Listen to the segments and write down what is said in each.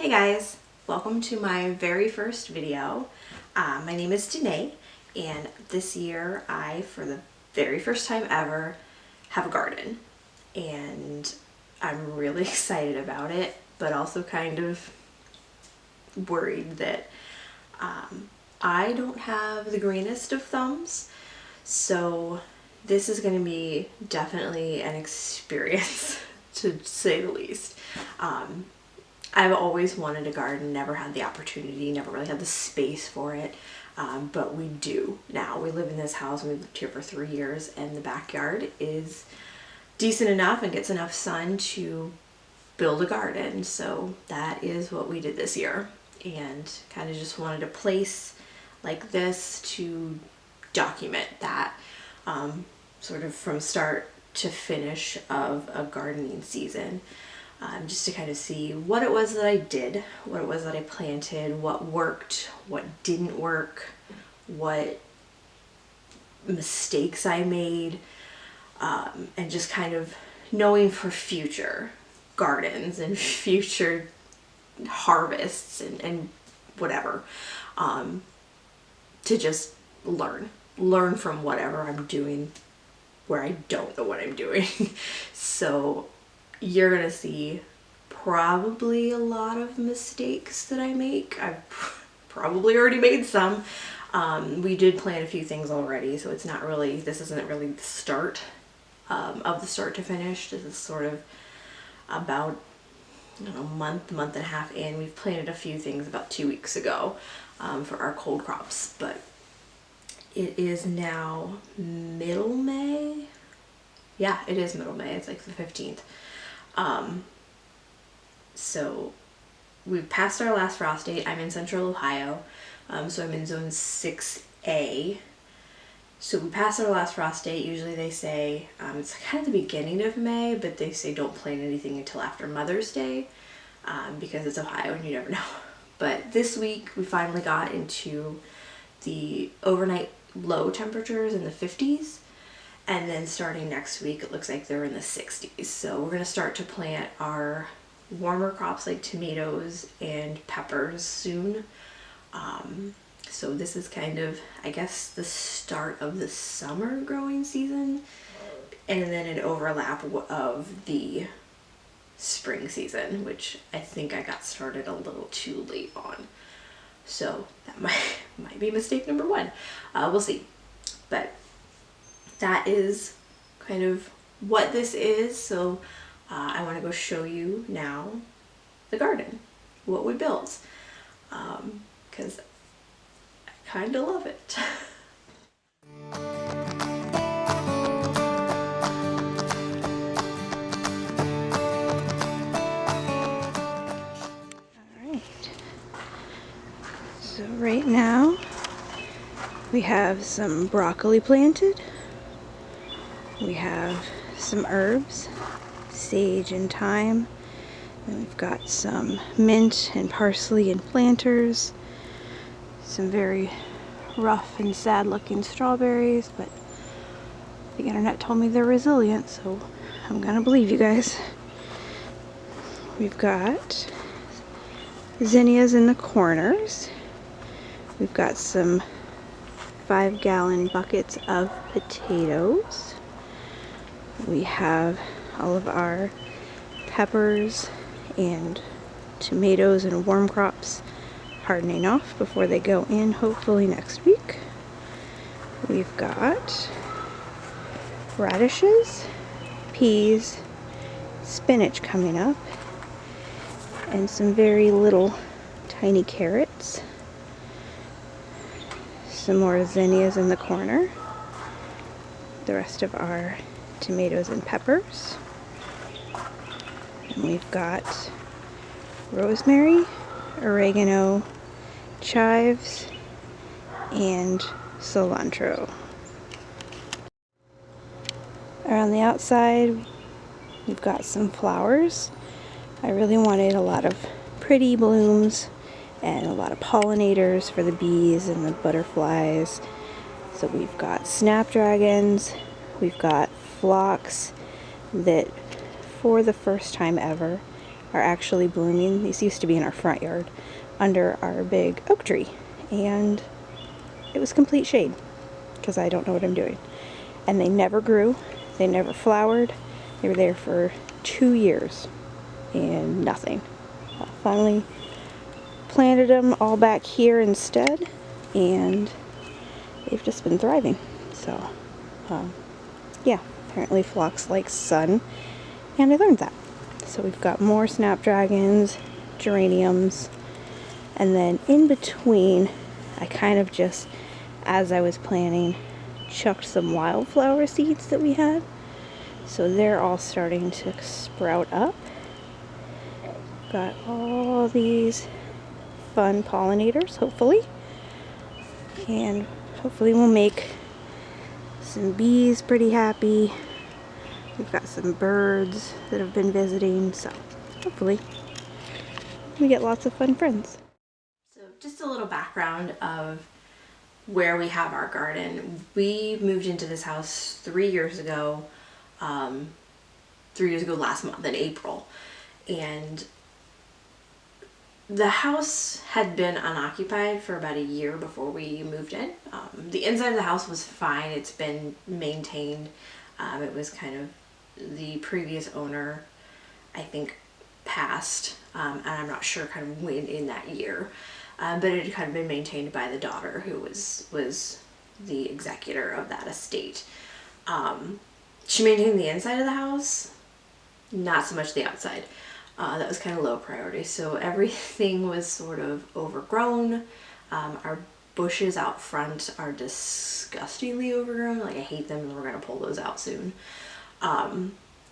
Hey guys, welcome to my very first video. My name is Danae, and this year I, for the very first time ever, have a garden. And I'm really excited about it, but also kind of worried that I don't have the greenest of thumbs. So this is going to be definitely an experience to say the least. I've always wanted a garden, never had the opportunity, never really had the space for it, but we do now. We live in this house and we've lived here for 3 years, and the backyard is decent enough and gets enough sun to build a garden. So that is what we did this year, and kind of just wanted a place like this to document that sort of from start to finish of a gardening season. Just to kind of see what it was that I did, what it was that I planted, what worked, what didn't work, what mistakes I made, and just kind of knowing for future gardens and future harvests and whatever, to just learn from whatever I'm doing where I don't know what I'm doing. So you're gonna see probably a lot of mistakes that I make. I've probably already made some. We did plan a few things already, so it's not really, this isn't really the start of the start to finish. This is sort of about, I don't know, month and a half in. We've planted a few things about 2 weeks ago for our cold crops, but it is now middle May. Yeah, it is middle May. It's like the 15th. So we've passed our last frost date. I'm in central Ohio, so I'm in zone 6A. So we passed our last frost date. Usually they say, it's kind of the beginning of May, but they say don't plant anything until after Mother's Day, because it's Ohio and you never know. But this week we finally got into the overnight low temperatures in the 50s. And then starting next week, it looks like they're in the 60s. So we're going to start to plant our warmer crops like tomatoes and peppers soon. So this is kind of, I guess, the start of the summer growing season, and then an overlap of the spring season, which I think I got started a little too late on. So that might be mistake number one. We'll see. But that is kind of what this is. So I want to go show you now the garden, what we built, because I kind of love it. Alright, so right now we have some broccoli planted. We have some herbs, sage and thyme. Then we've got some mint and parsley and planters. Some very rough and sad looking strawberries, but the internet told me they're resilient, so I'm gonna believe you guys. We've got zinnias in the corners. We've got some 5-gallon buckets of potatoes. We have all of our peppers and tomatoes and warm crops hardening off before they go in, hopefully next week. We've got radishes, peas, spinach coming up, and some very little tiny carrots. Some more zinnias in the corner. The rest of our tomatoes and peppers. And we've got rosemary, oregano, chives, and cilantro. Around the outside, we've got some flowers. I really wanted a lot of pretty blooms and a lot of pollinators for the bees and the butterflies. So we've got snapdragons, we've got phlox that for the first time ever are actually blooming. These used to be in our front yard under our big oak tree, and it was complete shade because I don't know what I'm doing. And they never grew, they never flowered. They were there for 2 years and nothing. I finally planted them all back here instead, and they've just been thriving. So yeah, apparently phlox likes sun, and I learned that. So we've got more snapdragons, geraniums, and then in between I kind of just, as I was planting, chucked some wildflower seeds that we had. So they're all starting to sprout up. Got all these fun pollinators, hopefully. And hopefully we'll make some bees pretty happy. We've got some birds that have been visiting, so hopefully we get lots of fun friends. So just a little background of where we have our garden. We moved into this house 3 years ago, 3 years ago last month in April. And the house had been unoccupied for about a year before we moved in. The inside of the house was fine. It's been maintained. It was kind of the previous owner, I think, passed, and I'm not sure kind of when in that year, but it had kind of been maintained by the daughter, who was the executor of that estate. She maintained the inside of the house, not so much the outside. That was kind of low priority. So everything was sort of overgrown. Our bushes out front are disgustingly overgrown. Like, I hate them, and we're gonna pull those out soon.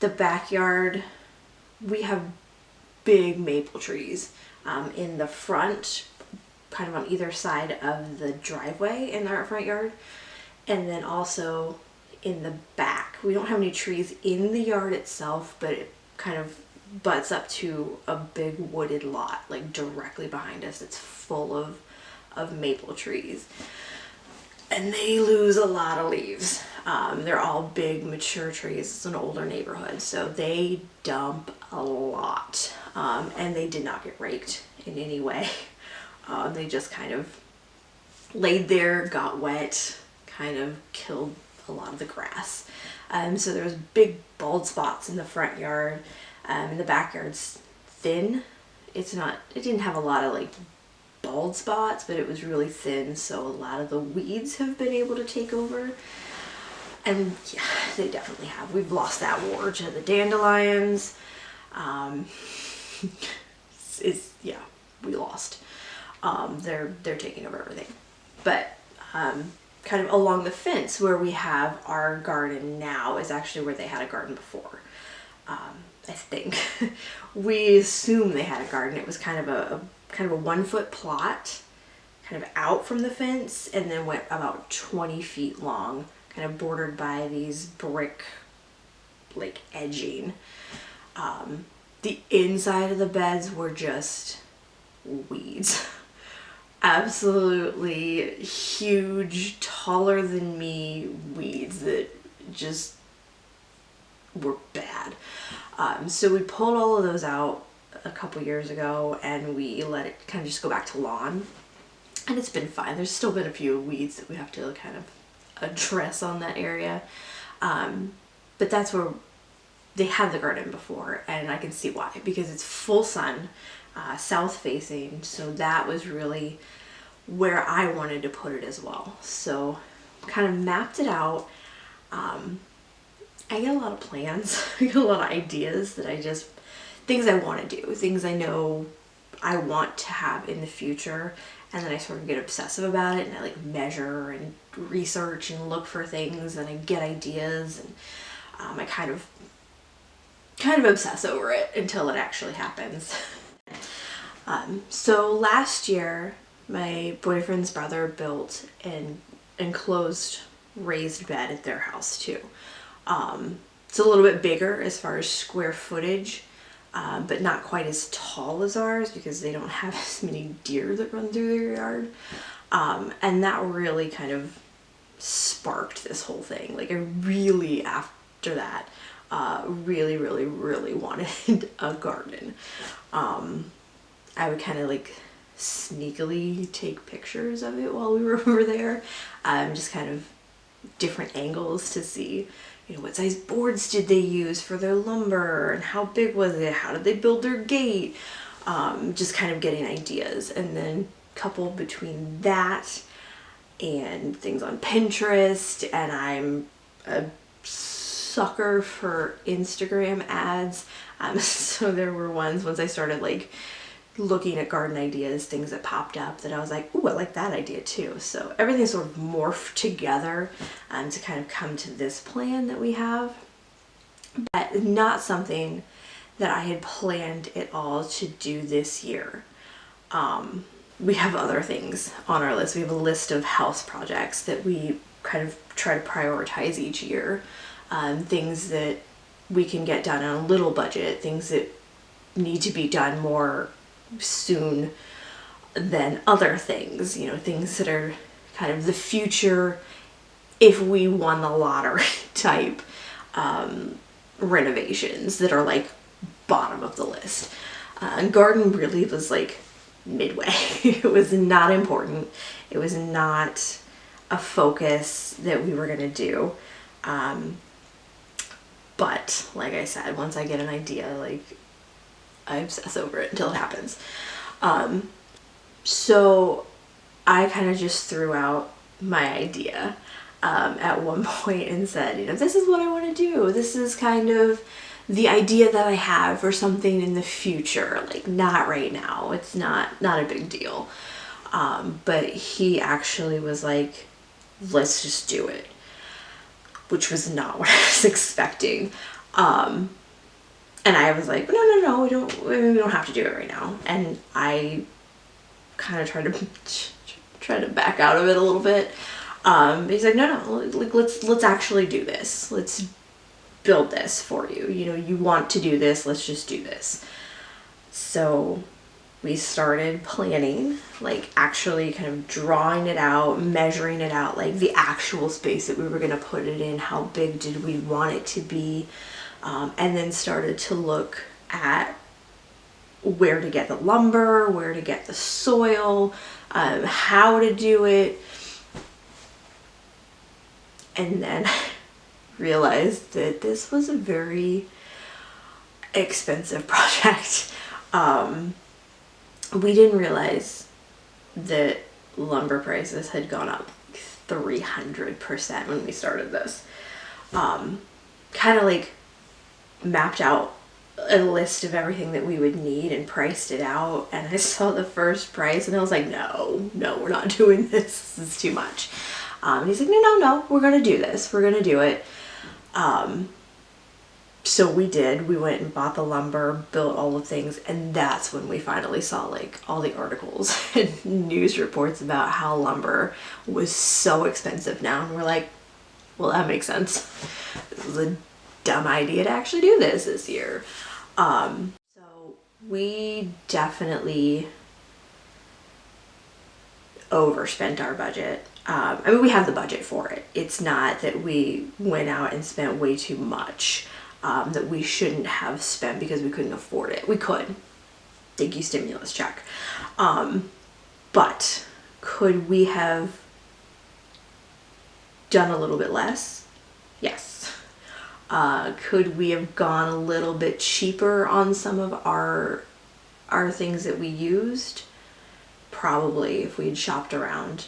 The backyard, we have big maple trees in the front, kind of on either side of the driveway in our front yard, and then also in the back. We don't have any trees in the yard itself, but it kind of butts up to a big wooded lot, like directly behind us. It's full of maple trees, and they lose a lot of leaves. They're all big mature trees. It's an older neighborhood, so they dump a lot, and they did not get raked in any way. They just kind of laid there, got wet, kind of killed a lot of the grass. So there was big bald spots in the front yard. And the backyard's thin. It didn't have a lot of like bald spots, but it was really thin, so a lot of the weeds have been able to take over. And yeah, they definitely have. We've lost that war to the dandelions. Yeah, we lost. They're taking over everything. But kind of along the fence where we have our garden now is actually where they had a garden before. I think we assume they had a garden. It was kind of a 1 foot plot, kind of out from the fence, and then went about 20 feet long, kind of bordered by these brick like edging. The inside of the beds were just weeds. Absolutely huge, taller than me weeds that just were bad. So we pulled all of those out a couple years ago, and we let it kind of just go back to lawn, and it's been fine. There's still been a few weeds that we have to kind of address on that area, but that's where they had the garden before, and I can see why, because it's full sun, south facing, so that was really where I wanted to put it as well. So kind of mapped it out. I get a lot of plans. I get a lot of ideas that things I want to do, things I know I want to have in the future, and then I sort of get obsessive about it, and I like measure and research and look for things, and I get ideas, and I kind of obsess over it until it actually happens. So last year, my boyfriend's brother built an enclosed raised bed at their house too. It's a little bit bigger as far as square footage, but not quite as tall as ours because they don't have as many deer that run through their yard. And that really kind of sparked this whole thing. Like, I really, after that, really, really, really wanted a garden. I would kind of like sneakily take pictures of it while we were over there, just kind of different angles to see, you know, what size boards did they use for their lumber and how big was it, how did they build their gate, just kind of getting ideas. And then coupled between that and things on Pinterest, and I'm a sucker for Instagram ads. So there were once I started like looking at garden ideas, things that popped up that I was like, ooh, I like that idea too. So everything sort of morphed together to kind of come to this plan that we have, but not something that I had planned at all to do this year. We have other things on our list. We have a list of house projects that we kind of try to prioritize each year. Things that we can get done on a little budget, things that need to be done more soon than other things, you know, things that are kind of the future if we won the lottery type renovations that are like bottom of the list. Garden really was like midway. It was not important. It was not a focus that we were going to do. But like I said, once I get an idea, like I obsess over it until it happens. So I kind of just threw out my idea at one point and said, you know, this is what I want to do. This is kind of the idea that I have for something in the future, like not right now. It's not a big deal. But he actually was like, let's just do it, which was not what I was expecting. And I was like, no, we don't have to do it right now. And I kind of tried to back out of it a little bit. He's like, no, like, let's actually do this. Let's build this for you. You know, you want to do this. Let's just do this. So we started planning, like actually kind of drawing it out, measuring it out, like the actual space that we were going to put it in. How big did we want it to be? And then started to look at where to get the lumber, where to get the soil, how to do it. And then realized that this was a very expensive project. We didn't realize that lumber prices had gone up 300% when we started this. Kind of like mapped out a list of everything that we would need and priced it out, and I saw the first price and I was like, no, we're not doing this. This is too much. And he's like, no, we're gonna do this. We're gonna do it. So we did. We went and bought the lumber, built all the things, and that's when we finally saw like all the articles and news reports about how lumber was so expensive now, and we're like, well, that makes sense. This was a dumb idea to actually do this year. So we definitely overspent our budget. I mean, we have the budget for it. It's not that we went out and spent way too much that we shouldn't have spent because we couldn't afford it. We could. Thank you, stimulus check. But could we have done a little bit less? Yes. Could we have gone a little bit cheaper on some of our things that we used? Probably, if we'd shopped around.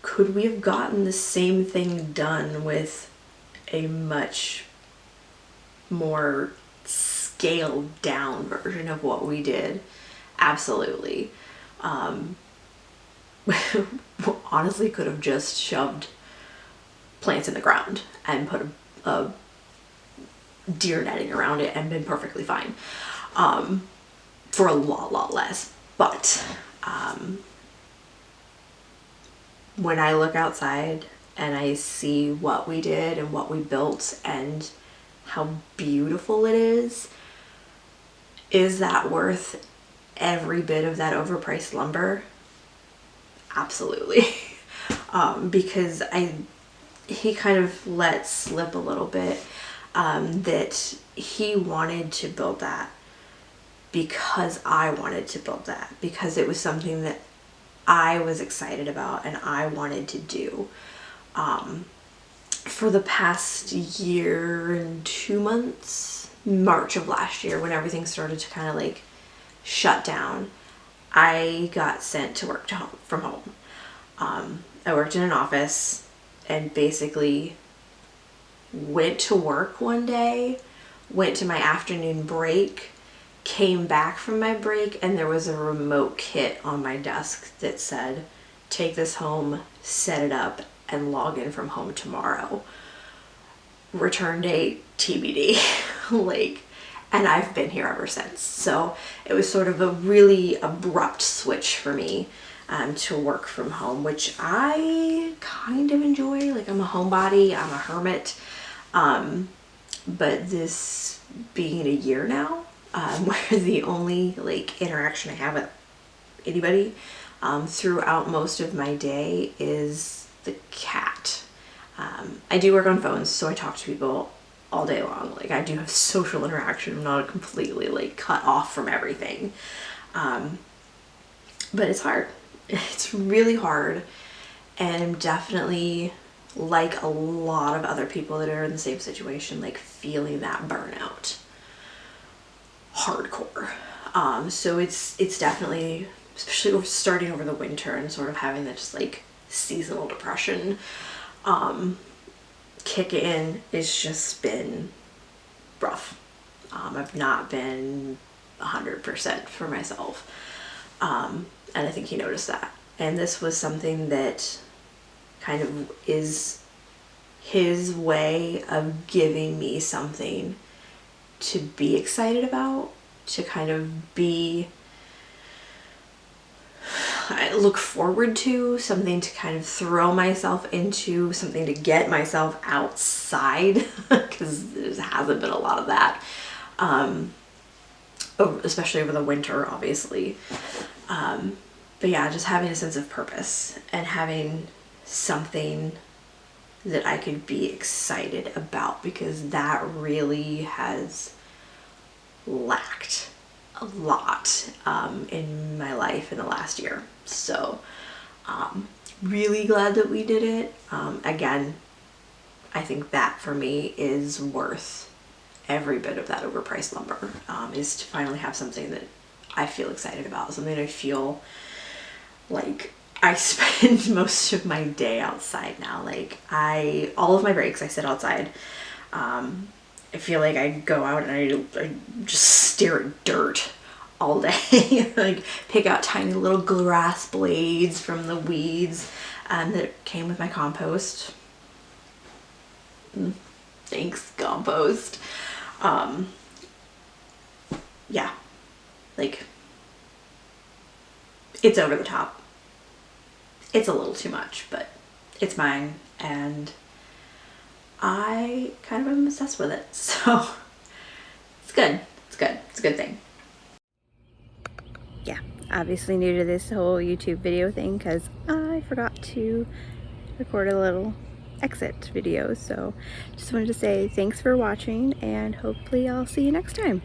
Could we have gotten the same thing done with a much more scaled down version of what we did? Absolutely. Honestly, could have just shoved plants in the ground and put a deer netting around it and been perfectly fine, for a lot less. But when I look outside and I see what we did and what we built and how beautiful it is that worth every bit of that overpriced lumber? Absolutely. Because he kind of let slip a little bit that he wanted to build that because I wanted to build that, because it was something that I was excited about and I wanted to do. For the past year and 2 months, March of last year, when everything started to kind of like shut down, I got sent to work from home. I worked in an office and basically went to work one day, went to my afternoon break, came back from my break, and there was a remote kit on my desk that said, take this home, set it up, and log in from home tomorrow. Return date TBD. Like, and I've been here ever since. So it was sort of a really abrupt switch for me to work from home, which I kind of enjoy. Like, I'm a homebody, I'm a hermit. But this being a year now, where the only like interaction I have with anybody throughout most of my day is the cat. I do work on phones, so I talk to people all day long. Like, I do have social interaction. I'm not completely like cut off from everything. But it's hard. It's really hard. And I'm definitely, like a lot of other people that are in the same situation, like feeling that burnout hardcore. So it's definitely, especially starting over the winter and sort of having that just like seasonal depression kick in, it's just been rough. I've not been 100% for myself. And I think he noticed that. And this was something that kind of is his way of giving me something to be excited about, to kind of be, I look forward to, something to kind of throw myself into, something to get myself outside, because there hasn't been a lot of that, especially over the winter, obviously. But yeah, just having a sense of purpose and having something that I could be excited about, because that really has lacked a lot in my life in the last year. So really glad that we did it. Again, I think that for me is worth every bit of that overpriced lumber, is to finally have something that I feel excited about, something I feel like I spend most of my day outside now. Like, all of my breaks I sit outside. I feel like I go out and I just stare at dirt all day. Like, pick out tiny little grass blades from the weeds that came with my compost. Thanks, compost. Yeah, like, it's over the top. It's a little too much, but it's mine, and I kind of am obsessed with it. So it's good. It's good. It's a good thing. Yeah, obviously new to this whole YouTube video thing because I forgot to record a little exit video. So just wanted to say thanks for watching, and hopefully I'll see you next time.